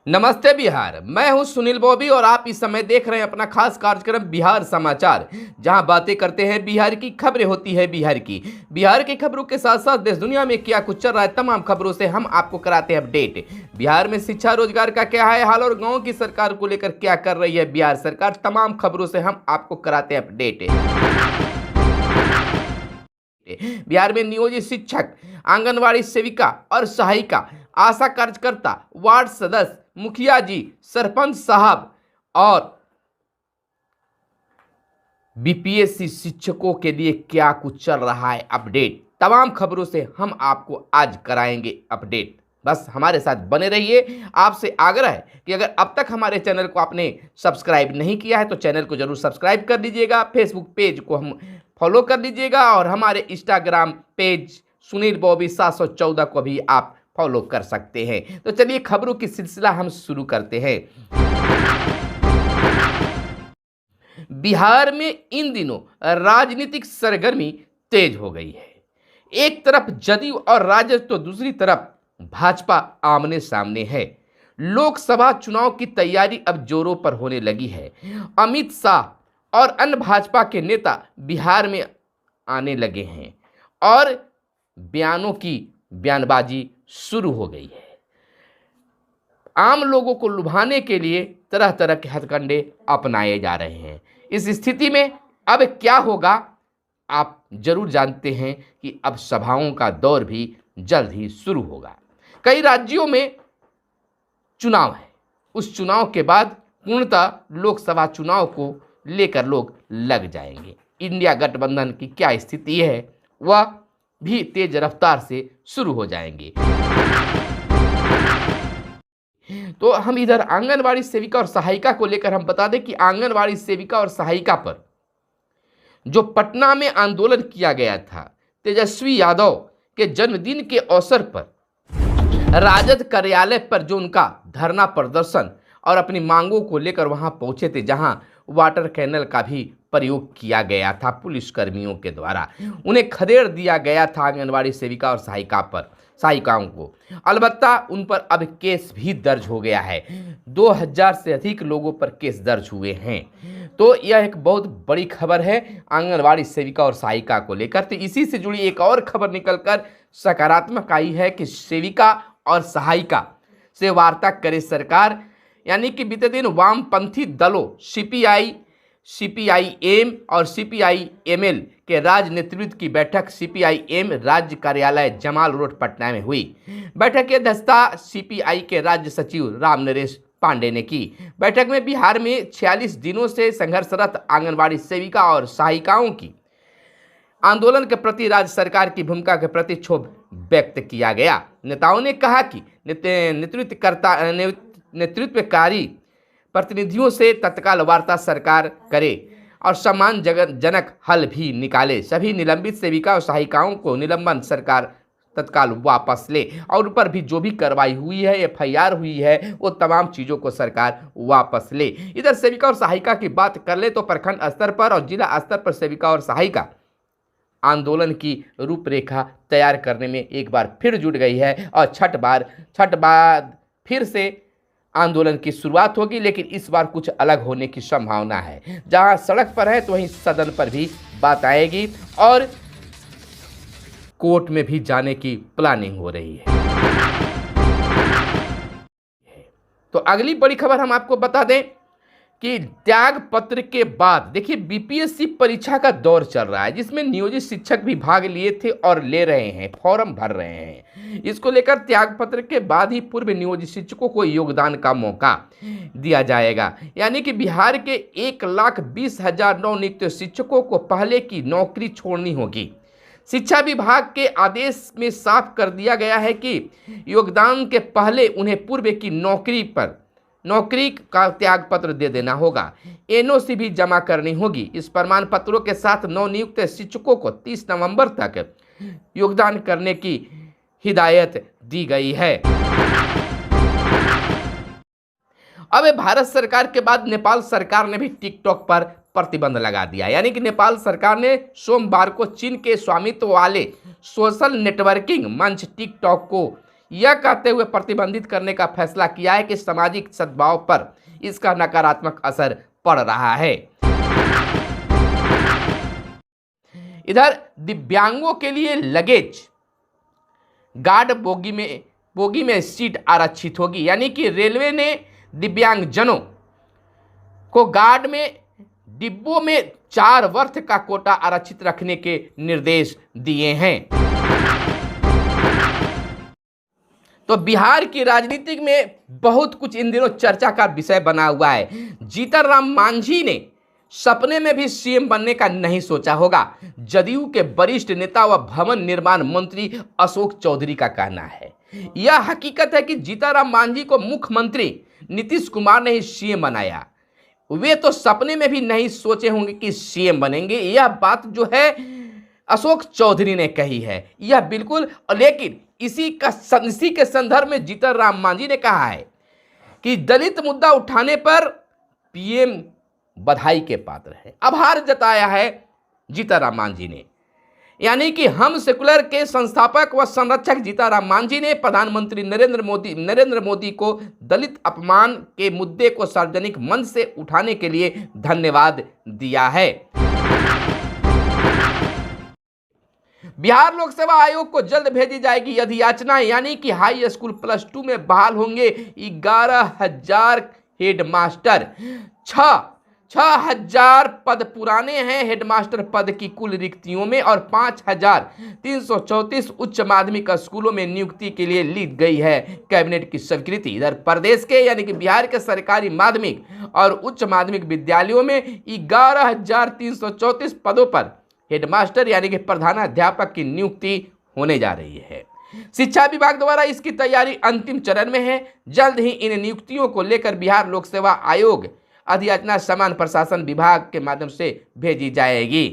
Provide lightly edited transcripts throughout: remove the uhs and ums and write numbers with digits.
नमस्ते बिहार। मैं हूं सुनील बॉबी और आप इस समय देख रहे हैं अपना खास कार्यक्रम बिहार समाचार, जहां बातें करते हैं बिहार की, खबरें होती है बिहार की खबरों के साथ साथ देश दुनिया में क्या कुछ चल रहा है तमाम खबरों से हम आपको कराते हैं अपडेट। बिहार में शिक्षा रोजगार का क्या है हाल और गाँव की सरकार को लेकर क्या कर रही है बिहार सरकार, तमाम खबरों से हम आपको कराते हैं अपडेट। बिहार में नियोजित शिक्षक, आंगनवाड़ी सेविका और सहायिका, आशा कार्यकर्ता, वार्ड सदस्य, मुखिया जी, सरपंच साहब और बीपीएससी शिक्षकों के लिए क्या कुछ चल रहा है अपडेट, तमाम खबरों से हम आपको आज कराएंगे अपडेट। बस हमारे साथ बने रहिए। आपसे आग्रह है कि अगर अब तक हमारे चैनल को आपने सब्सक्राइब नहीं किया है तो चैनल को जरूर सब्सक्राइब कर लीजिएगा, फेसबुक पेज को हम फॉलो कर लीजिएगा और हमारे इंस्टाग्राम पेज सुनील बॉबी 714 को भी आप फॉलो कर सकते हैं। तो चलिए खबरों की सिलसिला हम शुरू करते हैं। बिहार में इन दिनों राजनीतिक सरगर्मी तेज हो गई है। एक तरफ जदयू और राजद तो दूसरी तरफ भाजपा आमने सामने है। लोकसभा चुनाव की तैयारी अब जोरों पर होने लगी है। अमित शाह और अन्य भाजपा के नेता बिहार में आने लगे हैं और बयानों की बयानबाजी शुरू हो गई है। आम लोगों को लुभाने के लिए तरह तरह के हथकंडे अपनाए जा रहे हैं। इस स्थिति में अब क्या होगा आप जरूर जानते हैं कि अब सभाओं का दौर भी जल्द ही शुरू होगा। कई राज्यों में चुनाव है, उस चुनाव के बाद पूर्णतः लोकसभा चुनाव को लेकर लोग लग जाएंगे। इंडिया गठबंधन की क्या स्थिति है वह भी तेज रफ्तार से शुरू हो जाएंगे। तो हम इधर आंगनवाड़ी सेविका और सहायिका को लेकर हम बता दें कि आंगनवाड़ी सेविका और सहायिका पर जो पटना में आंदोलन किया गया था, तेजस्वी यादव के जन्मदिन के अवसर पर राजद कार्यालय पर जो उनका धरना प्रदर्शन और अपनी मांगों को लेकर वहां पहुंचे थे, जहां वाटर कैनल का भी प्रयोग किया गया था पुलिस कर्मियों के द्वारा, उन्हें खदेड़ दिया गया था आंगनवाड़ी सेविका और सहायिकाओं को। अलबत्ता उन पर अब केस भी दर्ज हो गया है। 2000 से अधिक लोगों पर केस दर्ज हुए हैं। तो यह एक बहुत बड़ी खबर है आंगनवाड़ी सेविका और सहायिका को लेकर। तो इसी से जुड़ी एक और खबर निकलकर सकारात्मक आई है कि सेविका और सहायिका से वार्ता करे सरकार। यानी कि बीते दिन वामपंथी दलों सीपीआईएम और सीपीआईएमएल के राज्य नेतृत्व की बैठक सीपीआईएम राज्य कार्यालय जमाल रोड पटना में हुई। बैठक की अध्यक्षता सीपीआई के राज्य सचिव राम नरेश पांडे ने की। बैठक में बिहार में 46 दिनों से संघर्षरत आंगनवाड़ी सेविका और सहायिकाओं की आंदोलन के प्रति राज्य सरकार की भूमिका के प्रति क्षोभ व्यक्त किया गया। नेताओं ने कहा कि नेतृत्वकारी प्रतिनिधियों से तत्काल वार्ता सरकार करे और सम्मानजनक हल भी निकाले। सभी निलंबित सेविका और सहायिकाओं को निलंबन सरकार तत्काल वापस ले और उन पर भी जो भी कार्रवाई हुई है, एफआईआर हुई है, वो तमाम चीज़ों को सरकार वापस ले। इधर सेविका और सहायिका की बात कर ले तो प्रखंड स्तर पर और जिला स्तर पर सेविका और सहायिका आंदोलन की रूपरेखा तैयार करने में एक बार फिर जुट गई है और छठ बाद फिर से आंदोलन की शुरुआत होगी। लेकिन इस बार कुछ अलग होने की संभावना है। जहां सड़क पर है तो वहीं सदन पर भी बात आएगी और कोर्ट में भी जाने की प्लानिंग हो रही है। तो अगली बड़ी खबर हम आपको बता दें कि त्याग पत्र के बाद देखिए बीपीएससी परीक्षा का दौर चल रहा है, जिसमें नियोजित शिक्षक भी भाग लिए थे और ले रहे हैं, फॉर्म भर रहे हैं। इसको लेकर त्याग पत्र के बाद ही पूर्व नियोजित शिक्षकों को योगदान का मौका दिया जाएगा। यानी कि बिहार के 1,20,000 नवनियुक्त शिक्षकों को पहले की नौकरी छोड़नी होगी। शिक्षा विभाग के आदेश में साफ कर दिया गया है कि योगदान के पहले उन्हें पूर्व की नौकरी का त्याग पत्र दे देना होगा। एनओसी भी जमा करनी होगी। इस प्रमाण पत्रों के साथ नवनियुक्त शिक्षकों को 30 नवंबर तक योगदान करने की हिदायत दी गई है। अब भारत सरकार के बाद नेपाल सरकार ने भी टिकटॉक पर प्रतिबंध लगा दिया। यानी कि नेपाल सरकार ने सोमवार को चीन के स्वामित्व वाले सोशल नेटवर्किंग मंच टिकटॉक को यह कहते हुए प्रतिबंधित करने का फैसला किया है कि सामाजिक सद्भाव पर इसका नकारात्मक असर पड़ रहा है। इधर दिव्यांगों के लिए लगेज गार्ड बोगी में सीट आरक्षित होगी, यानी कि रेलवे ने दिव्यांगजनों को गार्ड में डिब्बों में 4 वर्ष का कोटा आरक्षित रखने के निर्देश दिए हैं। तो बिहार की राजनीति में बहुत कुछ इन दिनों चर्चा का विषय बना हुआ है। जीतन राम मांझी ने सपने में भी सीएम बनने का नहीं सोचा होगा। जदयू के वरिष्ठ नेता व भवन निर्माण मंत्री अशोक चौधरी का कहना है। यह हकीकत है कि जीतन राम मांझी को मुख्यमंत्री नीतीश कुमार ने ही सीएम बनाया। वे तो सपने में भी नहीं सोचे होंगे कि सीएम बनेंगे। यह बात जो है अशोक चौधरी ने कही है, यह बिल्कुल। लेकिन इसी के संदर्भ में जीतन राम मांझी ने कहा है कि दलित मुद्दा उठाने पर पीएम बधाई के पात्र है। आभार जताया है जीतन राम मांझी ने, यानी कि हम सेकुलर के संस्थापक व संरक्षक जीतन राम मांझी ने प्रधानमंत्री नरेंद्र मोदी को दलित अपमान के मुद्दे को सार्वजनिक मंच से उठाने के लिए धन्यवाद दिया है। बिहार लोक सेवा आयोग को जल्द भेजी जाएगी अधियाचना, यानी कि हाई स्कूल +2 में बहाल होंगे 11,000 हेडमास्टर। 6,000 पद पुराने हैं हेडमास्टर पद की कुल रिक्तियों में और 5,334 उच्च माध्यमिक स्कूलों में नियुक्ति के लिए ली गई है कैबिनेट की स्वीकृति। इधर प्रदेश के यानी कि बिहार के सरकारी माध्यमिक और उच्च माध्यमिक विद्यालयों में 11,334 पदों पर हेडमास्टर यानी कि प्रधानाध्यापक की नियुक्ति होने जा रही है। शिक्षा विभाग द्वारा इसकी तैयारी अंतिम चरण में है। जल्द ही इन नियुक्तियों को लेकर बिहार लोक सेवा आयोग अधियाचना समान प्रशासन विभाग के माध्यम से भेजी जाएगी।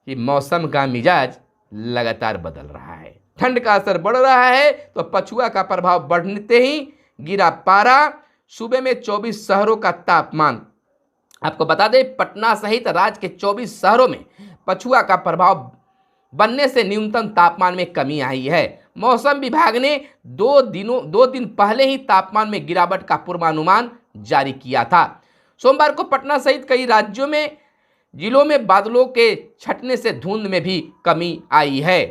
कि मौसम का मिजाज लगातार बदल रहा है, ठंड का असर बढ़ रहा है, तो पछुआ का प्रभाव बढ़ते ही गिरा पारा। सूबे में 24 शहरों का तापमान, आपको बता दें पटना सहित राज्य के 24 शहरों में पछुआ का प्रभाव बनने से न्यूनतम तापमान में कमी आई है। मौसम विभाग ने 2 दिन पहले ही तापमान में गिरावट का पूर्वानुमान जारी किया था। सोमवार को पटना सहित कई राज्यों में जिलों में बादलों के छटने से धुंध में भी कमी आई है।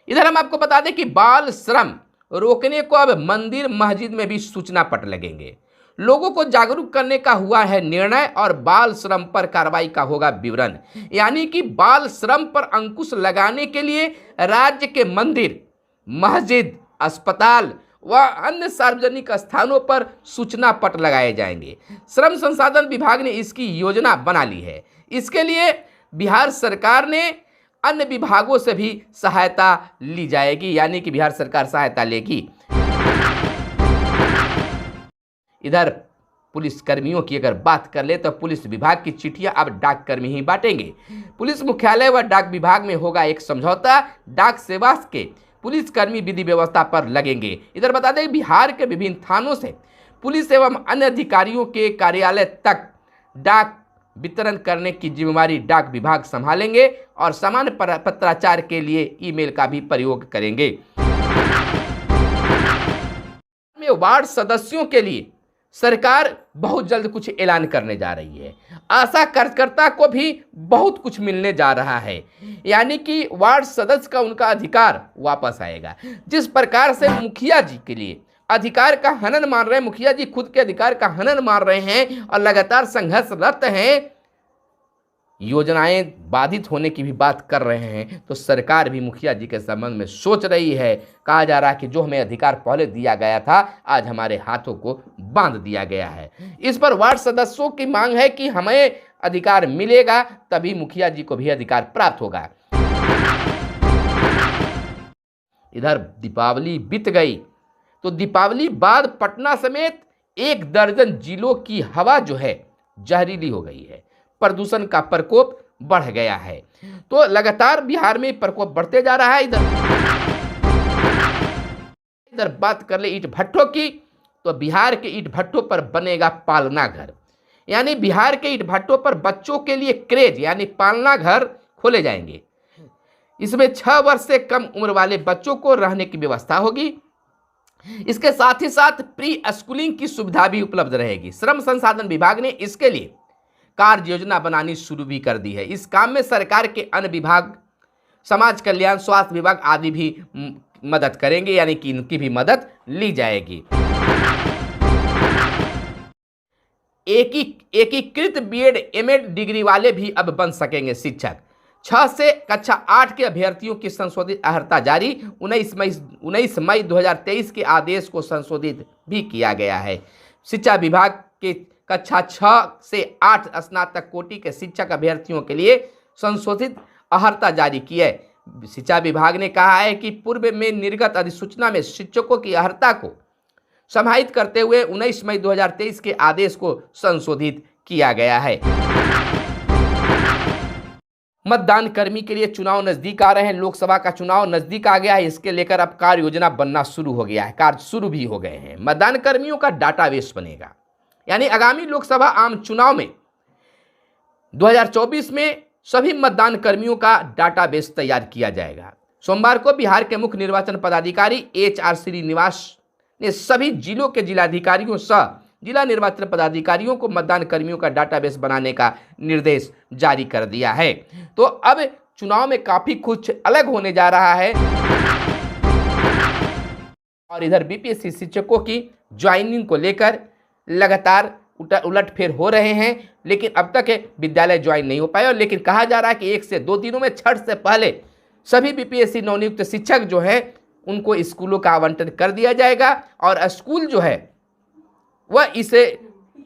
इधर हम आपको बता दें कि बाल श्रम रोकने को अब मंदिर मस्जिद में भी सूचना पट लगेंगे। लोगों को जागरूक करने का हुआ है निर्णय और बाल श्रम पर कार्रवाई का होगा विवरण। यानी कि बाल श्रम पर अंकुश लगाने के लिए राज्य के मंदिर, मस्जिद, अस्पताल व अन्य सार्वजनिक स्थानों पर सूचना पट लगाए जाएंगे। श्रम संसाधन विभाग ने इसकी योजना बना ली है। इसके लिए बिहार सरकार ने अन्य विभागों से भी सहायता ली जाएगी, यानी कि बिहार सरकार सहायता लेगी। इधर पुलिस कर्मियों की अगर बात कर ले तो पुलिस विभाग की चिट्ठियां अब डाक कर्मी ही बांटेंगे। पुलिस मुख्यालय व डाक विभाग में होगा एक समझौता। डाक सेवा के पुलिस कर्मी विधि व्यवस्था पर लगेंगे। इधर बता दें बिहार के विभिन्न थानों से पुलिस एवं अन्य अधिकारियों के कार्यालय तक डाक वितरण करने की जिम्मेवारी डाक विभाग संभालेंगे और सामान्य पत्राचार के लिए ईमेल का भी प्रयोग करेंगे। वार्ड सदस्यों के लिए सरकार बहुत जल्द कुछ ऐलान करने जा रही है। आशा कार्यकर्ता को भी बहुत कुछ मिलने जा रहा है, यानी कि वार्ड सदस्य का उनका अधिकार वापस आएगा। जिस प्रकार से मुखिया जी के लिए अधिकार का हनन मार रहे हैं, मुखिया जी खुद के अधिकार का हनन मार रहे हैं और लगातार संघर्षरत हैं, योजनाएं बाधित होने की भी बात कर रहे हैं, तो सरकार भी मुखिया जी के संबंध में सोच रही है। कहा जा रहा है कि जो हमें अधिकार पहले दिया गया था आज हमारे हाथों को बांध दिया गया है। इस पर वार्ड सदस्यों की मांग है कि हमें अधिकार मिलेगा तभी मुखिया जी को भी अधिकार प्राप्त होगा। इधर दीपावली बीत गई तो दीपावली बाद पटना समेत 1 दर्जन जिलों की हवा जो है जहरीली हो गई है। प्रदूषण का प्रकोप बढ़ गया है। तो लगातार बिहार में प्रकोप बढ़ते जा रहा है। इधर बात कर ले ईंट भट्ठों की, तो बिहार के ईंट भट्ठों पर बनेगा पालना घर, यानी बिहार के ईंट भट्ठों पर बच्चों के लिए क्रेज यानी पालना घर खोले जाएंगे। इसमें 6 वर्ष से कम उम्र वाले बच्चों को रहने की व्यवस्था होगी। इसके साथ ही साथ प्री स्कूलिंग की सुविधा भी उपलब्ध रहेगी। श्रम संसाधन विभाग ने इसके लिए कार्य योजना बनानी शुरू भी कर दी है। इस काम में सरकार के अन्य विभाग, समाज कल्याण, स्वास्थ्य विभाग आदि भी मदद करेंगे, यानी कि इनकी भी मदद ली जाएगी। एकीकृत बीएड एमएड डिग्री वाले भी अब बन सकेंगे शिक्षक। 6 से कक्षा 8 के अभ्यर्थियों की संशोधित अर्हता जारी। 19 मई 2023 के आदेश को संशोधित भी किया गया है। शिक्षा विभाग के कक्षा 6 से 8 स्नातक कोटि के शिक्षक अभ्यर्थियों के लिए संशोधित अर्हता जारी की है। शिक्षा विभाग ने कहा है कि पूर्व में निर्गत अधिसूचना में शिक्षकों की अर्हता को समाहित करते हुए 19 मई 2023 के आदेश को संशोधित किया गया है। मतदान कर्मी के लिए चुनाव नजदीक आ रहे हैं। लोकसभा का चुनाव नजदीक आ गया है, इसके लेकर अब कार्य योजना बनना शुरू हो गया है। कार्य शुरू भी हो गए हैं। मतदान कर्मियों का डाटाबेस बनेगा, यानी आगामी लोकसभा आम चुनाव में 2024 में सभी मतदान कर्मियों का डाटाबेस तैयार किया जाएगा। सोमवार को बिहार के मुख्य निर्वाचन पदाधिकारी HR श्रीनिवास ने सभी जिलों के जिलाधिकारियों सह जिला निर्वाचन पदाधिकारियों को मतदान कर्मियों का डाटाबेस बनाने का निर्देश जारी कर दिया है। तो अब चुनाव में काफी कुछ अलग होने जा रहा है। और इधर बीपीएससी शिक्षकों की ज्वाइनिंग को लेकर लगातार उलटफेर हो रहे हैं, लेकिन अब तक विद्यालय ज्वाइन नहीं हो पाए। लेकिन कहा जा रहा है कि 1 से 2 दिनों में छठ से पहले सभी बीपीएससी नवनियुक्त शिक्षक जो है उनको स्कूलों का आवंटन कर दिया जाएगा और स्कूल जो है वह इसे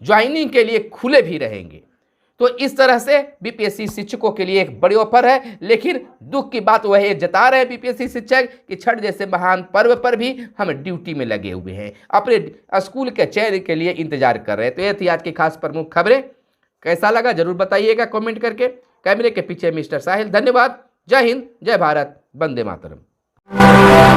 ज्वाइनिंग के लिए खुले भी रहेंगे। तो इस तरह से बीपीएससी शिक्षकों के लिए एक बड़ी ऑफर है। लेकिन दुख की बात वह है, जता रहे हैं बीपीएससी शिक्षक कि छठ जैसे महान पर्व पर भी हम ड्यूटी में लगे हुए हैं, अपने स्कूल के चयन के लिए इंतजार कर रहे हैं। तो ये थी आज की खास प्रमुख खबरें। कैसा लगा जरूर बताइएगा कमेंट करके। कैमरे के पीछे मिस्टर साहिल। धन्यवाद। जय हिंद, जय भारत, वंदे मातरम।